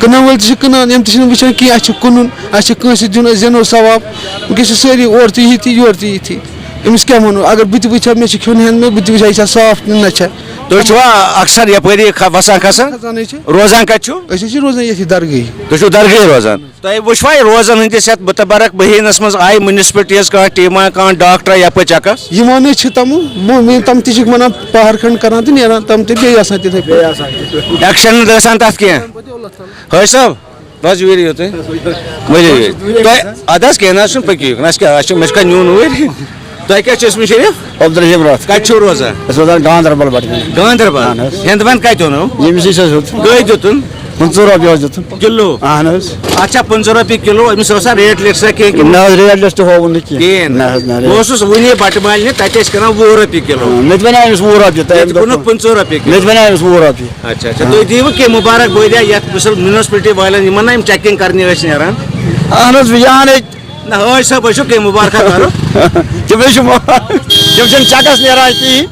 کٕنن وٲلۍ تہِ چھِ کٕنان یِم تہِ چھِنہٕ وٕچھان کینٛہہ اَسہِ چھُ کٕنُن اَسہِ چھِ کٲنٛسہِ دیُن أسۍ زینو ثواب وٕنکٮ۪س چھِ سٲری اورٕ تہِ یِتھی یورٕ تہِ یِتھی أمِس کیٛاہ وَنو اگر بہٕ تہِ وٕچھِ ہا مےٚ چھِ کھیوٚن ہٮ۪ن مےٚ بہٕ تہِ وٕچھِ ہا یہِ چھا صاف کِنہٕ نہ چھا تُہۍ چھُوا اکثر یپٲری وسان کھسان کھسانٕے چھِ روزان کتہِ چھُو أسۍ حظ چھِ روزان ییٚتھی درگاہی تُہۍ چھُو درگاہٕے روزان تۄہہِ وٕچھوا روزان ہٕنٛدِس یتھ مُتبرک مہیٖنس منٛز آیہِ منسپلٹیٖز کانٛہہ ٹیٖما کانٛہہ ڈاکٹرا یپٲرۍ چکس یِوان حظ چھِ تِم تہِ چھِکھ وَنان پہر کھنٛڈ کران تہٕ نیران تِم تہِ بیٚیہِ آسان تِتھٕے پٲٹھۍ ایکشن نہٕ گژھان تتھ کینٛہہ حٲج صٲب بس یوٗرۍ تُہۍ ؤلِو تۄہہِ اَدٕ حظ کینٛہہ نہ حظ چھُنہٕ پٔکِو اَسہِ کیٛاہ اَسہِ چھُ مےٚ چھُ کانٛہہ نیُن اوٗرۍ تۄہہِ کیٛاہ چھُ اسمہِ شریٖف عبدالرحیٖم راتھ کتہِ چھُو روزان أسۍ روزان گاندربل پٮ۪ٹھ گاندربل ہٮ۪نٛد وٮ۪نٛد کتہِ اوٚنوٕ ییٚمِس نِش حظ ہیوٚت کٔہۍ دیُتُن 15 رۄپیہِ حظ دیُتُن کِلوٗ اہن حظ اچھا 15 رۄپیہِ کِلوٗ أمِس ٲسا ریٹ لیکھسا کینٛہہ نہ حظ ریٹ لِسٹ ہووُن نہٕ کِہیٖنۍ کِہیٖنۍ نہ حظ نہ بہٕ اوسُس وُنی بٹہٕ مالنہِ تتہِ ٲسۍ کران 20 رۄپیہِ کِلوٗ مےٚ تہِ وَنیٛاو أمِس 20 رۄپیہِ تَتہِ کوٚرنُکھ 15 رۄپیہِ مےٚ کِلوٗ تہِ وَنیٛاو أمِس 20 رۄپیہِ اچھا اچھا تُہۍ دِیِو کینٛہہ مُبارک بٲدیٛا یتھ منسپلٹی والٮ۪ن یِمن نہ یِم چیکِنگ کرنہِ ٲسۍ نیران اہن حظ یہِ اہن نہ حٲج صٲب ٲسِو کینٛہہ مُبارکہ کرو تِم حظ چھِ تِم چھِنہٕ چکس نیران کِہیٖنۍ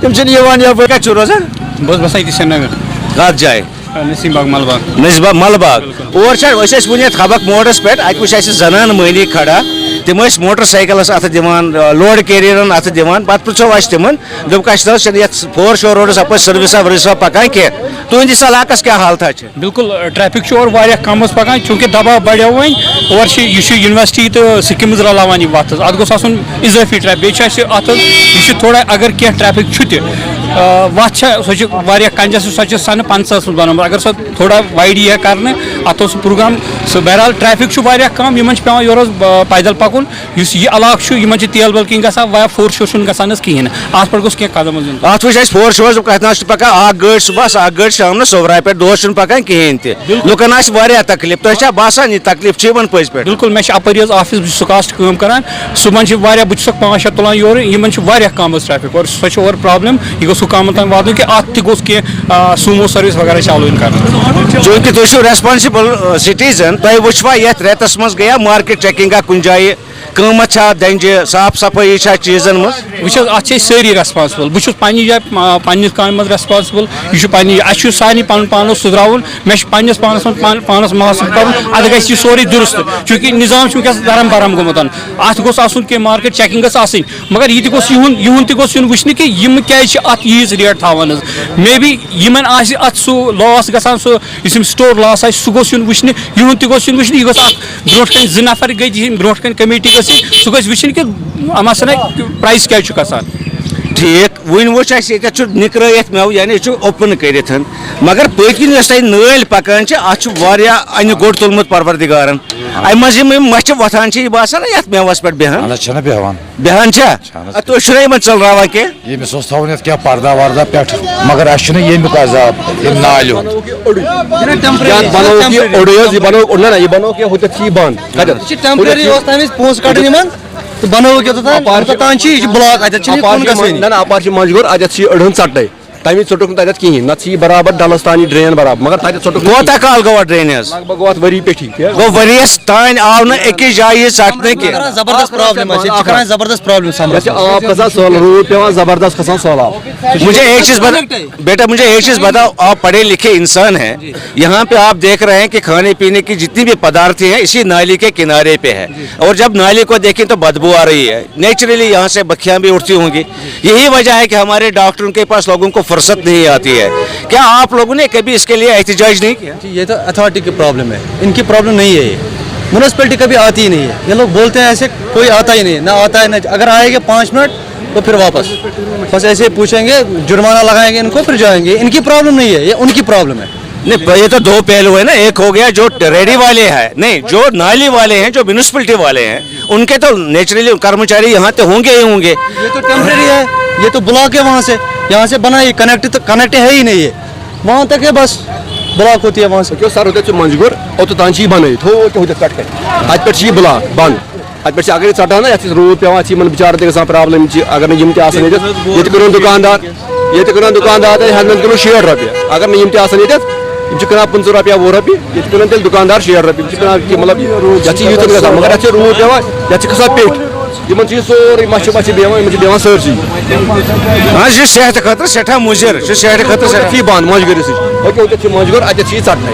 تِم چھِنہٕ یِوان یپٲرۍ کتہِ چھُو روزان بہٕ بسان ییٚتہِ سرینگر کتھ جایہِ نسیٖم باغ مل باغ نسبہ مل باغ اور چھا أسۍ ٲسۍ وُنہِ یتھ خبک موڈس پٮ۪ٹھ اَتہِ وٕچھ اَسہِ زنان مٔہنی کھڑا تِم ٲسۍ موٹر سایکلس اَتھٕ دِوان لوڈ کیریرن اَتھٕ دِوان پتہٕ پرٛژھو اَسہِ تِمن دوٚپُکھ اَسہِ نہ حظ چھنہٕ یتھ 4 شور روڈس اپٲرۍ سٔروِسا ؤروِسا پکان کینٛہہ تُہنٛدِس علاقس کیٛاہ حالتھا چھِ بالکل ٹریفک چھُ اور واریاہ کم حظ پکان چوٗنکہِ دباو بڑیو وۄنۍ اور چھِ یہِ چھُ یونیورسٹی تہٕ سِکِمٕز رلاوان یہِ وتھ حظ اتھ گوٚژھ آسُن اضٲفی ٹریفک بیٚیہِ چھُ اَسہِ اتھ حظ یہِ چھُ تھوڑا اگر کینٛہہ ٹریفک چھُ تہِ وتھ چھےٚ سۄ چھِ واریاہ کنجسٹ سۄ چھِ سنہٕ 50 منٛز بنٲومٕژ اگر سۄ تھوڑا وایڈ یی ہا کرنہٕ اتھ اوس پروگرام سُہ بہرحال ٹریفک چھُ واریاہ کم یِمن چھُ پیوان یورٕ حظ پیدل پکُن یُس یہِ علاقہٕ چھُ یِمن چھِ تیل بلکِنگ گژھان ویا 4 شور چھُنہٕ گژھان حظ کِہینۍ نہٕ اتھ پٮ۪ٹھ گوٚژھ کینٛہہ قدم حظ یُن اتھ وٕچھ اَسہِ 4 شور کتھ نہ چھُ پکان اکھ گٲڑۍ صبحس اکھ گٲڑۍ شامنس صوورا پٮ۪ٹھ دۄہس چھُنہٕ پکان کِہینۍ تہِ لُکن آسہِ واریاہ تکلیٖف تۄہہِ چھا باسان یہِ تکلیٖف چھِ یِمن پٔزۍ پٲٹھۍ بالکل مےٚ چھِ اپٲری حظ آفِس بہٕ چھُس سکاسٹ کٲم کران صبحن چھِ واریاہ بہٕ چھُسکھ 5-6 تُلان یورٕ یِمن چھُ واریاہ کم حظ ٹریفک اور سۄ چھِ اور پرابلم یہِ گوٚژھ حُکامن تام واتُن کہِ اتھ تہِ گوٚژھ کینٛہہ سومو سٔروِس وغیرہ چالوٗ یُن کرنہٕ چوٗنکہِ تُہۍ چھِو ریسپانسِبل سِٹیٖزن تۄہہِ وٕچھوا یتھ رٮ۪تس منٛز گٔیا مارکیٹ چیکِنگا کُنہِ جایہِ قۭمت چھا دَنجہِ صاف صفٲیی چھا چیٖزن منٛز وٕچھ حظ اتھ چھِ أسۍ سٲری ریسپانسبل بہٕ چھُس پننہِ جایہِ پننِس کامہِ منٛز ریسپانسبل یہِ چھُ پننہِ جایہِ اَسہِ چھُ سارنٕے پنُن پان حظ سُدراوُن مےٚ چھُ پننِس پانس منٛز پانس محسوٗس کرُن اتھ گژھِ یہِ سورُے درست چوٗنکہِ نظام چھُ وٕنکیٚس درم برم گوٚمُت اتھ گوٚژھ آسُن کینٛہہ مارکیٹ چیکِنگ گٔژھ آسٕنۍ مگر یہِ تہِ گوٚژھ یِہُنٛد تہِ گوٚژھ یُن وٕچھنہٕ کہِ یِم کیازِ چھِ اتھ ییٖژ ریٹ تھاوان حظ مے بی یِمن آسہِ اتھ سُہ لاس گژھان سُہ یُس یِم سٹور لاس آسہِ سُہ گوٚژھ یُن وٕچھنہٕ یِہُنٛد تہِ گوٚژھ یُن وٕچھنہٕ یہِ گوٚژھ اکھ برونٛٹھ کنہِ 2 نفر گٔے برونٛٹھ کنہِ کمیٹی گٔژھ سُہ گژھِ وٕچھِنۍ کہِ اَما سا پرایس کیٛازِ چھُ گژھان ٹھیٖک وُنہِ وٕچھ اَسہِ ییٚتٮ۪تھ چھُ نِکرٲیِتھ مٮ۪وٕ یعنی یہِ چھُ اوپُن کٔرِتھ مگر پٔتۍ کِنۍ یۄس تۄہہِ نٲلۍ پکان چھِ اتھ چھُ واریاہ اَنہِ گوٚٹ تُلمُت پروردِگارن اَمہِ منٛز یِم مچھِ وۄتھان چھِ یہِ باسان نہ یتھ مٮ۪وس پٮ۪ٹھ بیٚہان چھنہٕ بیٚہوان بیٚہان چھا تُہۍ چھُو نہ یِمن ژٔلراوان کینٛہہ ییٚمِس اوس تھاوُن یتھ کینٛہہ پردہ وردہ پٮ۪ٹھ مگر اَسہِ چھُنہٕ ییٚمیُک عذاب ییٚمہِ نالہِ ہُنٛد کوتاہ کال گوٚو اَتھ ڈرینیج گوٚو ؤریَس تانۍ آو نہٕ أکِس جایہِ یہِ ژٹنہٕ کینٛہہ مجھے ایک چیز بیٹا مجھے ایک چیز بتاؤ آپ پڑھے لکھے انسان ہیں یہاں پہ آپ دیکھ رہے ہیں کہ کھانے پینے کی جتنی بھی پدارتیں ہیں اسی نالی کے کنارے پہ ہے اور جب نالی کو دیکھیں تو بدبو آ رہی ہے نیچرلی یہاں سے بکھیاں بھی اٹھتی ہوں گی یہی وجہ ہے کہ ہمارے ڈاکٹروں کے پاس لوگوں کو فرصت نہیں آتی ہے کیا آپ لوگوں نے کبھی اس کے لیے احتجاج نہیں کیا یہ تو اتھارٹی کی پرابلم ہے ان کی پرابلم نہیں ہے یہ میونسپلٹی کبھی آتی ہی نہیں ہے یہ لوگ بولتے ہیں ایسے کوئی آتا ہی نہیں نہ آتا ہے نہ اگر آئے گے 5 منٹ تو پھر واپس بس ایسے پوچھیں گے جرمانہ لگائیں گے ان کو پھر جائیں گے ان کی پرابلم نہیں ہے یہ ان کی پرابلم ہے نہیں یہ تو 2 پہلو ہے نا ایک ہو گیا جو ریڈی والے ہیں نہیں جو نالی والے ہیں جو میونسپلٹی والے ہیں ان کے تو نیچرلی کرمچاری یہاں تو ہوں گے ہی ہوں گے یہ تو ٹیمپریری ہے یہ تو بلاک ہے وہاں سے یہاں سے بنا یہ کنیکٹ ہے ہی نہیں ہے وہاں تک ہے بس بلاک ہوتی ہے وہاں سے سر منجگور اوتان بنائت ات پہ بلاک بند ات پہ اگر ژٹان نا روٗد پیوان بچار تہِ گژھان پرابلم اگر نہٕ یِم تہِ آسان ییٚتہِ کٕنان دُکاندار ہٮ۪نٛدن کِلوٗ 60 رۄپیہِ اگر نہٕ یِم تہِ آسان ییٚتٮ۪تھ یِم چھِ کٕنان 15 رۄپیہِ 20 رۄپیہِ ییٚتہِ کٕنان تیٚلہِ دُکاندار 60 رۄپیہِ یِم چھِ کٕنان مطلب یتھ چھِ یوٗتاہ گژھان مگر یتھ چھِ روٗد پیوان یتھ چھِ کھسان پیٚٹھۍ یِمن چھِ یہِ سورُے مچھِ بیٚہوان یِمن چھِ بیٚہوان سٲرسٕے یہِ چھُ صحتہٕ خٲطرٕ سٮ۪ٹھاہ مُضِر چھُ صحتہٕ خٲطرٕ بنٛد مۄنجگٔرِس سۭتۍ اوتَتھ چھِ مۄنجگٔر اتٮ۪تھ چھِ یہِ ژٹنَے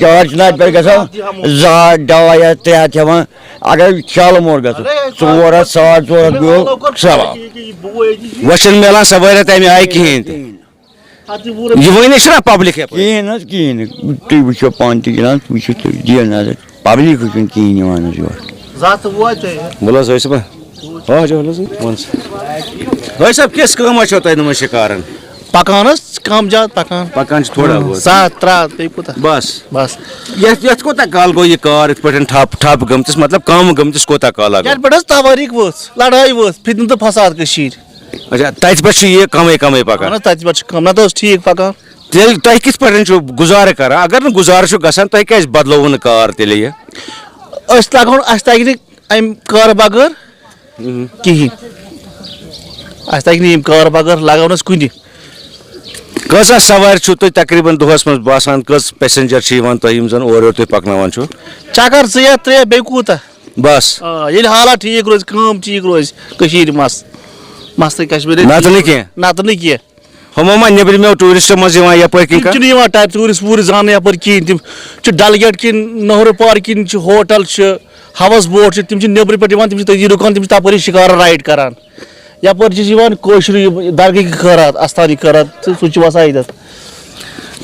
چار چنار پہ گژھان 2 یا 3 ہٮ۪وان اگر شالمور گژھو 4 ہتھ 4.5 ہتھ بیول سوال وہ چھنہٕ میلان سوٲرۍ تمہِ آیہِ کِہیٖنۍ تہِ یہ ؤنِتھ چھُنہ پبلِک کِہیٖنۍ حظ کِہیٖنۍ نہٕ تُہۍ وٕچھو پانہٕ تہِ جناب وٕچھِو تُہۍ دِیِو نظر پبلِک چھُنہٕ کِہیٖنۍ یِوان حظ یور بول حظ ٲسۍ بھائی صاحب کِژھ کٲمہ چھو تۄہہِ نِمٕژ شِکارن پکان کم زیادٕ پکان چھِ تھوڑا بہت 7 3 بیٚیہِ کوٗتاہ بس یتھ کوٗتاہ کال گوٚو یہِ کار یِتھ پٲٹھۍ ٹھپ گٔمتِس مطلب کم گٔمتِس کوٗتاہ کال آو یَنہٕ پٮ۪ٹھ حظ تواریٖخ ؤژھ لڑٲے ؤژھ فِتنہٕ تہٕ فساد کٔشیٖرِ اچھا تتہِ پٮ۪ٹھ چھُ یہِ کمٕے پکان اہن حظ تتہِ پٮ۪ٹھ چھِ کم نتہٕ اوس ٹھیٖک پکان تیٚلہِ تۄہہِ کِتھ پٲٹھۍ چھُو گُزارٕ کران اگر نہٕ گُزارٕ چھُ گژھان تۄہہِ کیازِ بدلووُ نہٕ کار تیٚلہِ یہِ أسۍ لگو اَسہِ تگہِ نہٕ اَمہِ کارٕ بغٲر کِہیٖنۍ اَسہِ تگہِ نہٕ ییٚمہِ کارٕ بغٲر لگاونس کُنہِ کۭژاہ سوارِ چھُو تُہۍ تقریٖبن دۄہس منٛز باسان کٔژ پیسنجر چھِ یِوان تۄہہِ یِم زن اورٕ یورٕ تُہۍ پکناوان چھُو چکر 2 یا 3 بیٚیہِ کوٗتاہ بس ییٚلہِ حالات ٹھیٖک روزِ کٲم ٹھیٖک روزِ کٔشیٖرِ مستٕے کشمیٖر نتہٕ نہٕ کینٛہہ نتہٕ نہٕ کینٛہہ ہُمو ما نیبرِمو ٹوٗرِسٹو منٛز یِوان یپٲرۍ تِم کِنۍ چھِنہٕ یِوان ٹوٗرِسٹ ووٗرِسٹ زاننہٕ یپٲرۍ کِہیٖنۍ تِم چھِ ڈل گیٹ کِنۍ نہروٗ پارک کِنۍ چھِ ہوٹل چھِ ہاوس بوٹ چھِ تِم چھِ نیبرٕ پٮ۪ٹھ یِوان تِم چھِ تٔتی رُکان تِم چھِ تپٲری شِکارا رایڈ کران یپٲرۍ چھِ یِوان کٲشرِ درگاہٕکۍ خٲرات استانٕکۍ خٲرات تہٕ سُہ چھُ وسان ییٚتٮ۪تھ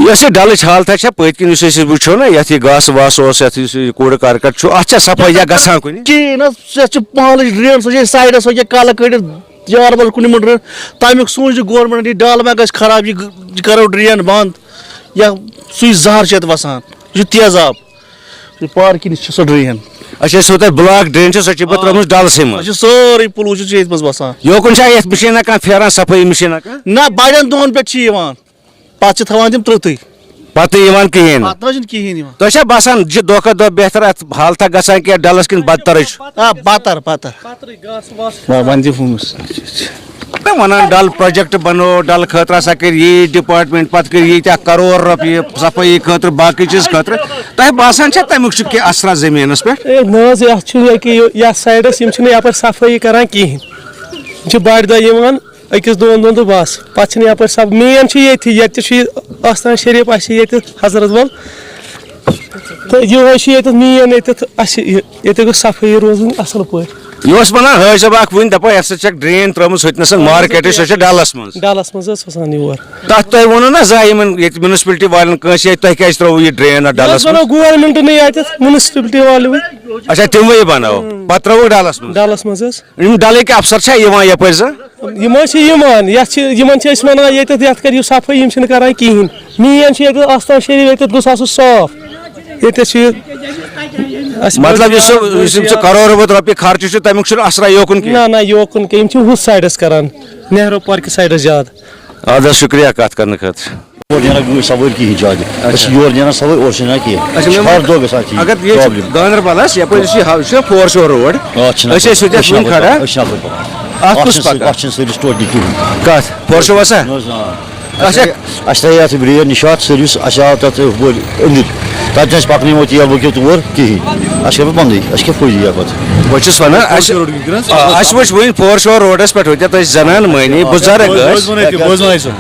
یۄس یہِ ڈلٕچ حالتہ چھےٚ پٔتۍ کِنۍ یُس أسۍ وٕچھو نا یتھ یہِ گاسہٕ واسہٕ اوس یتھ یُس یہِ کوٗڑٕ کرکٹ چھُ اتھ چھا صفٲییا گژھان کُنہِ کِہیٖنۍ حظ یتھ چھِ پالٕچ ڈرین سۄ چھِ سایڈس سۄ چھِ کلہٕ کٔڑِتھ جاربل کُنہِ منٛز ڈرین تمیُک سوٗنچہِ گورمنٹ یہِ ڈل ما گژھِ خراب یہِ کرو ڈرین بنٛد یا سُے زہر چھُ یتھ وسان یہِ چھُ تیزاب پارکہِ نِش چھِ سۄ ڈرین اچھا سۄ تۄہہِ بلاک ڈرین چھِ سۄ چھِ پتہٕ ترٲومٕژ ڈلسٕے سۄ منٛز چھِ سٲرٕے پُلوٗشن چھُ ییٚتھۍ منٛز وسان یوکُن چھا یتھ مِشیٖنا کانٛہہ پھیران صفٲیی مِشیٖنا کانٛہہ نہ بڑٮ۪ن دۄہن پٮ۪ٹھ چھِ یِوان پتہٕ چھِ تھاوان تِم ترٛتھٕے پتہٕ یِوان کِہیٖنۍ نہٕ پتہٕ نہ چھُنہٕ کِہیٖنۍ یِوان تۄہہِ چھا باسان یہِ دۄہ کھۄتہٕ دۄہ بہتر اتھ حالتہ گژھان کینٛہہ ڈلس کِنہٕ بدترٕے چھُ پتر وۄنۍ دِ فونس ونان ڈل پروجیکٹ بنو ڈل خٲطرٕ ہسا کٔرۍ یی ڈپارٹمنٹ پتہٕ کٔرۍ ییٖتیاہ کرور رۄپیہِ صفٲیی خٲطرٕ باقٕے چیٖز خٲطرٕ تۄہہِ باسان چھا تمیُک چھُ کینٛہہ اثرا زٔمیٖنس پٮ۪ٹھ نہ حظ یتھ چھُ یتھ سایڈس یِم چھِنہٕ یپٲرۍ صفٲیی کران کِہیٖنۍ یِم چھِ بڑِ دۄہ یِوان أکِس 2 دۄہن تہٕ بس پتہٕ چھِنہٕ یپٲرۍ مین چھُ ییٚتھی ییٚتہِ تہِ چھُ یہِ آستان شریٖف اَسہِ چھِ ییٚتہِ حضرت بل تہٕ یِہوے چھُ ییٚتٮ۪تھ مین ییٚتٮ۪تھ اَسہِ ییٚتہِ گٔژھ صفٲیی روزٕنۍ اَصٕل پٲٹھۍ یہِ اوس ونان حٲج صٲب اکھ وٕنۍ دپان یتھ سۭتۍ چھکھ ڈرین ترٲومٕژ ہُتنس مارکیٹٕچ سۄ چھِ ڈلس منٛز ڈلس منٛز حظ وسان یور تتھ تۄہہِ ووٚنوُ نا زانٛہہ یِمن ییٚتہِ میونسپلٹی والٮ۪ن کٲنٛسہِ تۄہہِ کیازِ ترٛووُ یہِ ڈرین اتھ ڈلس بنو منٛز گورمنٹنٕے ییٚتٮ۪تھ میونسپلٹی والوٕے اچھا تِموٕے بنٲو پتہٕ ترٛووُکھ ڈلس منٛز ڈلس منٛز حظ یِم ڈلٕکۍ افسر چھا یِوان یپٲرۍ زن یِم حظ چھِ یِوان یتھ چھِ یِمن چھِ أسۍ ونان ییٚتٮ۪تھ یتھ کٔرِو صفٲیی یِم چھِنہٕ کران کِہیٖنۍ مین چھُ ییٚتٮ۪تھ آستان شریٖف ییٚتٮ۪تھ گوٚژھ آسُن صاف ییٚتٮ۪تھ چھُ مطلب یُس یِم ژٕ کرور ووت رۄپیہِ خرچہِ چھُ تمیُک چھُنہٕ اثرا یوکُن کینٛہہ نہ یوکُن کینٛہہ یِم چھِ ہُتھ سایڈس کران نہروٗ پارکہِ سایڈس زیادٕ ادٕ حظ شُکریہ کتھ کرنہٕ خٲطرٕ اور نیران گٲڑۍ سوٲرۍ کِہیٖنۍ زیادٕ أسۍ چھِ یور نیران سوٲرۍ اورٕ چھِنہٕ نیران کینٛہہ ہر دۄہ گژھان ٹھیٖک اگر یہِ گاندربلس یپٲرۍ یُس یہِ چھُ 4 شور روڈ أسۍ ٲسۍ ییٚتٮ۪تھ وٕنۍ کھڑا أسۍ چھِ اپٲرۍ پکان اتھ کُس پکان اتھ چھِنہٕ سٔروِس ٹوٹلی کِہیٖنۍ کتھ 4 شور وسا اچھا اَسہِ ترٛایے اَتھ بریر نِشاط سٔروِس اَسہِ آو تَتھ ہُپٲرۍ أنٛدٕرۍ تَتہِ چھِ اَسہِ پَکنٲیمو تیل وکیل تور کِہیٖنۍ اَسہِ کَرِ بنٛدٕے اَسہِ کیٛاہ فٲیدٕ یا پَتہٕ بہٕ چھُس ونان اَسہِ وٕچھ وٕنۍ 4 شور روڈس پٮ۪ٹھ ہُتٮ۪تھ ٲسۍ زنان مٔہنی بُزرگ ٲسۍ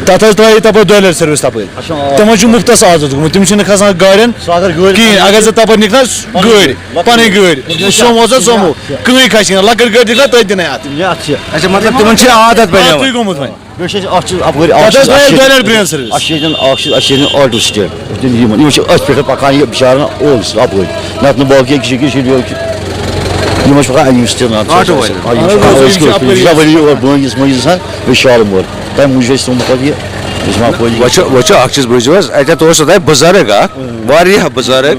تَتھ حظ ترٛایے تَپٲرۍ 2 لَٹہِ سٔروِس تَپٲرۍ تِمن چھُ مُفتس عادت گوٚمُت تِم چھِنہٕ کھسان گاڑٮ۪ن کِہیٖنۍ اگر ژٕ تَپٲرۍ نِکھ نا گٲڑۍ پنٕنۍ گٲڑۍ سومو سا سومو کٕہٕنۍ کھسہِ نہٕ لۄکٕٹ گٲڑۍ دِکھ نا تٔتھۍ دِنٕے اَتھ اچھا مطلب تِمن چھِ عادت بنیومُت گوٚمُت وۄنۍ بیٚیہِ چھِ اَتھ چھِ اَپٲرۍ اَسہِ چھِ ییٚتٮ۪ن اکھ چھِ اَسہِ ییٚتٮ۪ن آٹوٗ سِٹینٛڈ یِم چھِ أتھۍ پٮ۪ٹھ پَکان یہِ بِچارَن اوس اَپٲرۍ نَتہٕ نہٕ باقٕے أکِس یِمن چھِ پَکان اَمہِ اور بٲنگِس مٲنٛگِس گژھان بیٚیہِ شالمور تَمہِ موٗجوٗب اَسہِ تھوٚمُت پَتہٕ یہِ وٕچھو اکھ چیٖز بوٗزِو حظ اَتٮ۪تھ اوس تۄہہِ بُزرگ اکھ واریاہ بُزرگ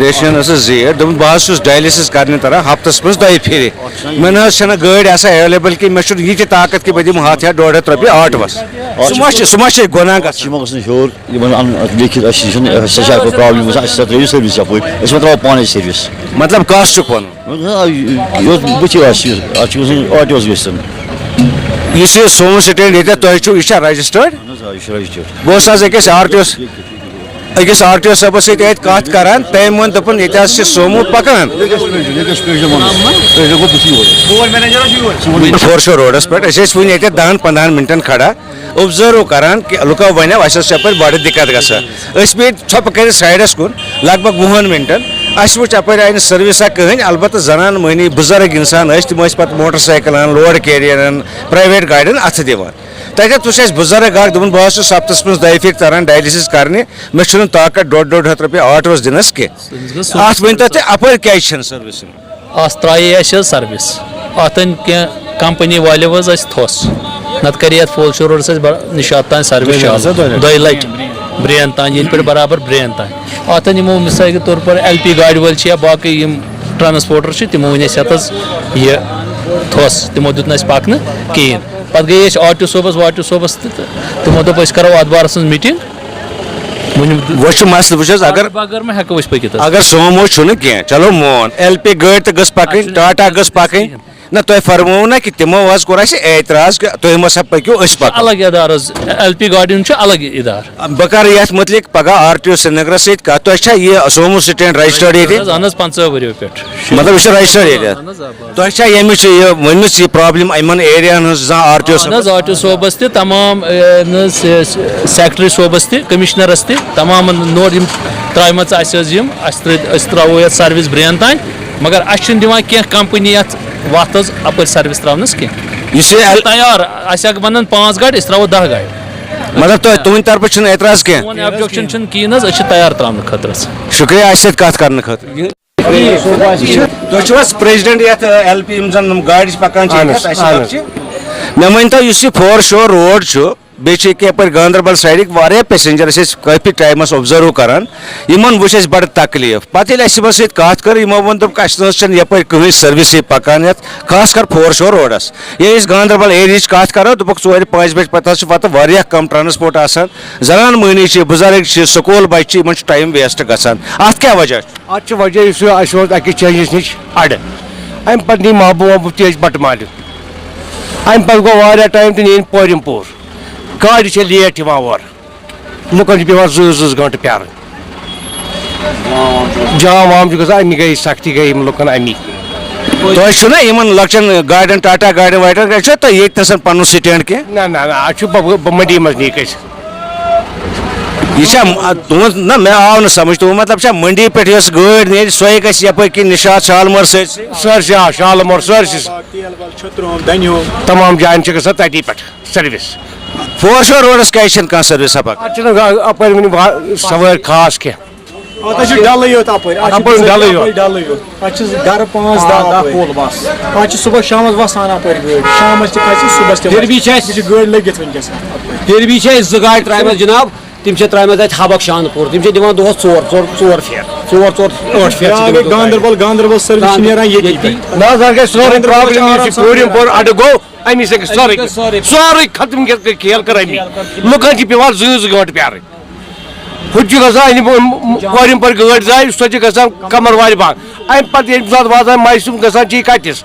ریشن ٲسٕس زیٖٹھ دوٚپُن بہٕ حظ چھُس ڈایلِسِس کرنہِ تران ہفتس منٛز 2 پھِرِ مےٚ نہ حظ چھنہٕ گٲڑۍ آسان ایویلیبل کینٛہہ مےٚ چھُنہٕ یہِ تہِ طاقت کہِ بہٕ دِمہٕ 100 یا 150 رۄپیہِ آٹوٗوس سُہ ما چھِ گۄناہ گژھان یِمن گژھن ہیوٚر یِمن اَنُن لیکھِتھ اَسہِ چھُنہٕ سۄ چھِ پرابلِم گژھان اَسہِ ترٛٲیِو سٔروِس یپٲرۍ أسۍ ما ترٛاوو پانے سٔروِس مطلب کَس چھُکھ وَنُن یوٚت بٕتھِ آسہِ اَتھ چھُ گژھُن آٹوٗوس گژھن یُس یہِ سون سٹینڈ ییٚتٮ۪تھ تۄہہِ چھُو یہِ چھا رجسٹٲرڈ یہِ چھُ رجسٹٲرڈ بہٕ اوسُس آز أکِس آر ٹی او صٲبس سۭتۍ اَتہِ کَتھ کران تٔمۍ ووٚن دوٚپُن ییٚتہِ حظ چھِ سومو پکان 4 شور روڈس پٮ۪ٹھ أسۍ ٲسۍ وٕنہِ ییٚتٮ۪تھ 10-15 مِنٹن کھڑا اوبزٲرو کران کہِ لُکو وَنیو اَسہِ ٲس یپٲرۍ بڑٕ دِقت گژھان أسۍ بیٖٹھۍ ژھۄپہٕ کٔرِتھ سایڈس کُن لگ بھگ 20 منٹن اس وچ اپر آئی سروسا کہین البتہ زنان مہنی بزرگ انسان تم پہ موٹر سائیکلن لوڈ کیریرن پرائیویٹ گاڑین اتھ دِوان تتھ تُس بزرگ اخ دپان بہٕ چھُس ہفتس منٛز 2 پھِرِ تران ڈایلسس کرنہِ مےٚ چھُنہٕ طاقت 1.5 ہتھ رۄپیہِ آٹوس دِنس کینٛہہ اتھ ؤنۍتو تُہۍ اپٲرۍ کیازِ چھنہٕ سٔروِس اتھ ترٛایے اَسہِ حظ سٔروِس اتھ أنۍ کینٛہہ کمپنی والیو حظ اَسہِ تھوٚس نتہٕ کرے اتھ فولشور روڈس اَسہِ نِشاط تام سٔروِس چالو 2 لٹہِ برین تام ییٚتہِ پٮ۪ٹھ برابر برین تام اتھ أنۍ یِمو مثال کے طور پر LP گاڑِ وٲلۍ چھِ یا باقٕے یِم ٹرانسپوٹر چھِ تِمو ؤنۍ اَسہِ یتھ حظ یہِ تھوٚس تِمو دیُت نہٕ اَسہِ پکنہٕ کِہیٖنۍ پتہٕ گٔیے أسۍ آرٹی صٲبس تہِ تہٕ تِمو دوٚپ أسۍ کرو اتھ بارس منٛز میٖٹنگ مسلہٕ وٕچھ حظ بغٲر ما ہٮ۪کو أسۍ پٔکِتھ اگر سومو چھُنہٕ کینٛہہ چلو مون LP گٲڑۍ تہِ گٔژھ پکٕنۍ ٹاٹا گٔژھ پکٕنۍ نہ تۄہہِ فرمووُ نا کہِ تِمو حظ کوٚر اَسہِ اعتراض کہِ تُہۍ مہ سا پٔکِو أسۍ پکو الگ ادارٕ حظ LP گاڑِ ہُنٛد چھُ الگ ادارٕ بہٕ کرٕ یتھ متعلق پگہہ RTO سرینگرس سۭتۍ کتھ تۄہہِ چھا یہِ سومو سٹینڈ رجسٹٲرڈ ییٚتہِ اہن حظ 50 ؤرِیو پٮ۪ٹھ مطلب یہِ چھُ رجسٹٲرڈ ییٚتہِ تۄہہِ چھا ییٚمِچ یہِ ؤنمٕژ یہِ پرابلم یِمن ایریاہن ہٕنٛز زانٛہہ RTO اہن حظ RTO صٲبس تہِ تمام سیکٹری صٲبس تہِ کمشنرس تہِ تمامن نور یِم ترٛایمژ اَسہِ حظ یِم أسۍ ترٛاوو یتھ سٔروِس برین تانۍ مگر اَسہِ چھُنہٕ دِوان کینٛہہ کمپنی یتھ وتھ حظ اپٲرۍ سٔروِس ترٛاونس کینٛہہ یُس یہِ تیار اَسہِ اگر ونن 5 گاڑِ أسۍ ترٛاوو 10 گاڑِ مطلب تُہنٛدِ طرفہٕ چھُنہٕ اعتراض کینٛہہ سون اوبجیکشن چھُنہٕ کِہیٖنۍ حظ أسۍ چھِ تیار ترٛاونہٕ خٲطرٕ شُکریہ اَسہِ سۭتۍ کتھ کرنہٕ خٲطرٕ تُہۍ چھِو حظ پریزڈنٹ یتھ LP یِم زن گاڑِ چھِ پکان چھِ مےٚ ؤنۍتو یُس یہِ فور شور روڈ چھُ بیٚیہِ چھِ ییٚکیٛاہ یپٲرۍ گاندربل سایڈٕکۍ واریاہ پیسنجر ٲسۍ أسۍ کٲفی ٹایمس اوبزرو کران یِمن وٕچھ اَسہِ بڑٕ تکلیٖف پتہٕ ییٚلہِ اَسہِ یِمن سۭتۍ کتھ کٔر یِمو ووٚن دوٚپُکھ اَسہِ نہ حظ چھنہٕ یپٲرۍ کٕہٕنۍ سٔروِسٕے پکان یتھ خاص کر فور شور روڈس ییٚلہِ أسۍ گاندربل ایریاہٕچ کتھ کرو دوٚپُکھ 4-5 بجہِ پتہٕ حظ چھُ پتہٕ واریاہ کم ٹرانسپوٹ آسان زنان مٔہنی چھِ بُزرگ چھِ سکوٗل بچہِ چھِ یِمن چھُ ٹایم ویسٹ گژھان اتھ کیاہ وجہ چھُ اتھ چھُ وجہ یُس اَسہِ اوس أکِس چینجس نِش اَڑٕ امہِ پتہٕ نی محبوٗب وحبوٗب تہِ أسۍ بٹہٕ مالہِ امہِ پتہٕ گوٚو واریاہ ٹایم تہٕ نِنۍ پورِم پوٗر گاڑِ چھِ لیٹ یِوان اورٕ لُکن چھِ پیوان 2 گٲنٛٹہٕ پیارٕنۍ جام وام چھُ گژھان اَمہِ گٔے سختی گٔے یِم لُکن اَمی تۄہہِ چھُو نا یِمن لۄکچن گاڑٮ۪ن ٹاٹا گاڑٮ۪ن واڑٮ۪ن چھا تۄہہِ ییٚتہِ پنُن سٹینڈ کینٛہہ نہ اَسہِ چھُ منڈی منٛز نِکۍ أسۍ یہِ چھا تُہنٛد نہ مےٚ آو نہٕ سمجھ تُہُنٛد مطلب چھا منڈی پٮ۪ٹھ یۄس گٲڑۍ نیرِ سۄے گژھِ یپٲرۍ کِنۍ نِشاط شالمور سٲرسٕے سٲرسٕے آ شالمور سٲرسٕے تمام جاین چھِ گژھان تتی پٮ۪ٹھ سٔروِس فور شور روڈس کیازِ چھنہٕ کانٛہہ سٔروِس پکان اتھ چھُنہٕ اپٲرۍ وُنہِ سوٲرۍ خاص کینٛہہ اتھ چھُ ڈلٕے یوت اپٲرۍ ڈلٕے یوت اتھ چھِ گرٕ 5-10 پول بس اتھ چھِ صبح شامس وسان اپٲرۍ گٲڑۍ شامس تہِ کھسہِ صبحس تہِ پھر بھی چھِ چھِ گٲڑۍ لٔگِتھ ونکیٚس پھر بھی چھِ أسۍ 2 گاڑِ ترٛایمژٕ جناب تِم چھِ ترٛایمژٕ اَتہِ حبق شانپوٗر تِم چھِ دِوان دۄہس 4 پھیر گاندربل سٔروِس چھِ نیران ییٚتی نہ حظ گژھِ سورُے پرابلم پوٗرِم پوٗر اَڑٕ گوٚو اَمی سۭتۍ سورُے ختم کھیل کٔر اَمی لُکن چھِ پیوان 2 گٲنٛٹہٕ پیارٕنۍ ہُتہِ چھُ گژھان پورِم پور گٲڑۍ زایہِ سۄ چھِ گژھان کمر وارِ بنٛد امہِ پتہٕ ییٚمہِ ساتہٕ واتان مایسوٗم گژھان چھِ یہِ کتِس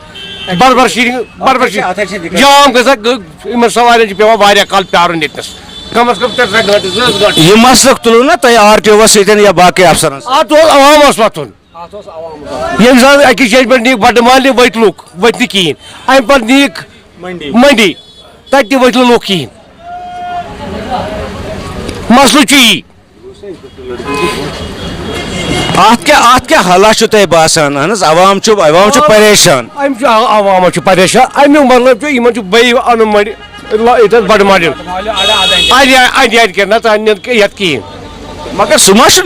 بربر شیٖر جام گژھان یِمن سوارٮ۪ن چھِ پیوان واریاہ کال پیارُن ییٚتنس کم از کم 3 گٲنٛٹہٕ یہِ مسلہٕ تُلوٗ نا تۄہہِ RTO سۭتۍ یا باقٕے افسرن اتھ اوس عوامس وتھُن ییٚمہِ ساتہٕ أکِس جایہِ پٮ۪ٹھ نِیِکھ بٹہٕ مالنہِ ؤتھۍ لُکھ ؤتھۍ نہٕ کِہیٖنۍ امہِ پتہٕ نِیِکھ منڈی تتہِ تہِ ؤتھۍ نہٕ لُکھ کِہیٖنۍ مسلہٕ چھُ یی اتھ کیٛاہ حالات چھُ تۄہہِ باسان اہن حظ عوام چھُ پریشان عوامس چھُ پریشان امیُک مطلب چھُ یِمن چھُ بیٚیہِ اَنُن منڈی ییٚتٮ۪تھ بٹہٕ مالٮ۪ن اَدِ کٔرۍ نتہٕ اَنہِ یتھ کِہیٖنۍ مگر سُہ ما چھُ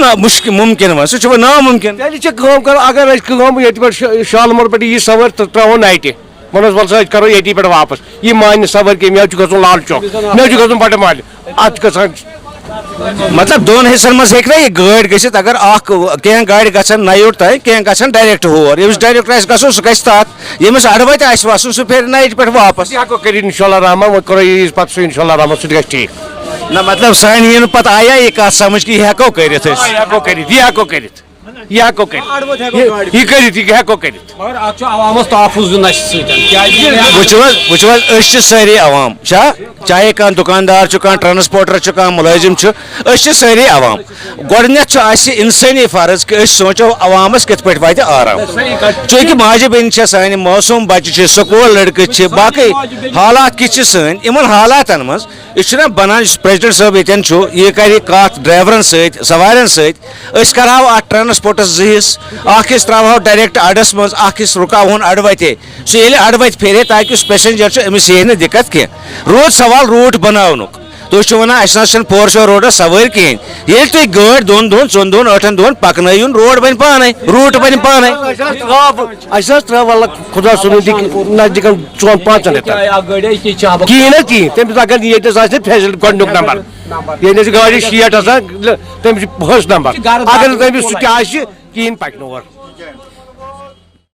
مُمکِن وۄنۍ سُہ چھُ وۄنۍ نامُمکِن تیٚلہِ چھِ کٲم کران اگر أسۍ کٲم ییٚتہِ پٮ۪ٹھ شالمور پٮ۪ٹھ یی سوٲرۍ تہٕ ترٛاوو نایٹہِ وَنس وَلہٕ سا أسۍ کرو ییٚتی پٮ۪ٹھ واپس یہِ مانہِ نہٕ سوٲرۍ کینٛہہ مےٚ چھُ گژھُن لال چوک مےٚ چھُ گژھُن بٹہٕ مالہِ اتھ چھُ گژھان مطلب 2 حِصن منٛز ہیٚکہِ نا یہِ گٲڑۍ گٔژھِتھ اگر اکھ کینٛہہ گاڑِ گژھن نَیوٹ تانۍ کینٛہہ گژھن ڈایریکٹ ہور ییٚمِس ڈایریکٹ آسہِ گژھُن سُہ گژھِ تتھ ییٚمِس اَڑٕ وَتہِ آسہِ وَسُن سُہ پھیرِ نایٹہِ پٮ۪ٹھ واپس یہِ ہٮ۪کو کٔرِتھ اِنشاء اللہ رحمان وۄنۍ کرو یہِ پتہٕ سُہ اِنشاء اللہ رحمان سُہ تہِ گژھِ ٹھیٖک نہ مطلب سانہِ یی نہٕ پتہٕ آیا یہِ کتھ سمجھ کہِ یہِ ہٮ۪کو کٔرِتھ أسۍ یہِ ہٮ۪کو کٔرِتھ یہ ہیکو کٔرِتھ یہ کٔرِتھ یہ ہیکو کٔرِتھ مگر اتھ چھُ عوامس تحفظ دیُن اَسہِ سۭتۍ وچو حظ سٲری عوام چاہے کانٛہہ دُکاندار چھُ کانٛہہ ٹرانسپورٹر چھُ کانٛہہ مُلٲزِم چھُ أسۍ چھِ سٲری عوام گۄڈٕنیتھ چھُ اَسہِ اِنسٲنی فرض کہِ أسۍ سونٛچو عوامس کِتھ پٲٹھۍ واتہِ آرام چوٗنٛکہِ ماجہِ بیٚنہِ چھےٚ سانہِ موسوٗم بچہِ چھِ سکوٗل لڑکہٕ چھِ باقٕے حالات کِتھ چھِ سٲنۍ یِمن حالاتن منٛز یہِ چھُنہ بنان یُس پریزڈنٹ صٲب ییٚتٮ۪ن چھُ یہِ کرِ کتھ ڈرایورن سۭتۍ سوارٮ۪ن سۭتۍ أسۍ کرہاو اتھ ٹرانسپورٹس زٕ حصہٕ اکھ حصہٕ تراوہو ڈایریکٹ اڈس منٛز اکھ حصہٕ رُکاوہون اڈوتے سُہ ییٚلہِ اڈوتہِ پھیرِ تاکہِ یُس پیسنجر چھُ أمِس ییہِ نہٕ دِقت کینٛہہ روٗد سوال روٗٹ بناونُک تُہۍ چھِو ونان اَسہِ نہ چھِنہٕ پورشو روڈس سوٲرۍ کِہیٖنۍ ییٚلہِ تُہۍ گٲڑۍ 2 دۄہن 4 دۄہن 8 دۄہن پکنٲیِن روڈ بنہِ پانے روٗٹ بنہِ پانے اَسہِ حظ ترٛٲو وَلہٕ خۄدا صٲبنہِ نزدیٖکن 4-5 رٮ۪تن کِہیٖنۍ نہ کِہیٖنۍ تٔمِس اگر ییٚتٮ۪س آسہِ فیسلٹی گۄڈنیُک نمبر ییٚتٮ۪س گاڑِ 60 آسان تٔمِس چھُ فٔسٹ نمبر اگر نہٕ تٔمِس سُہ تہِ آسہِ کِہیٖنۍ پکنہٕ اور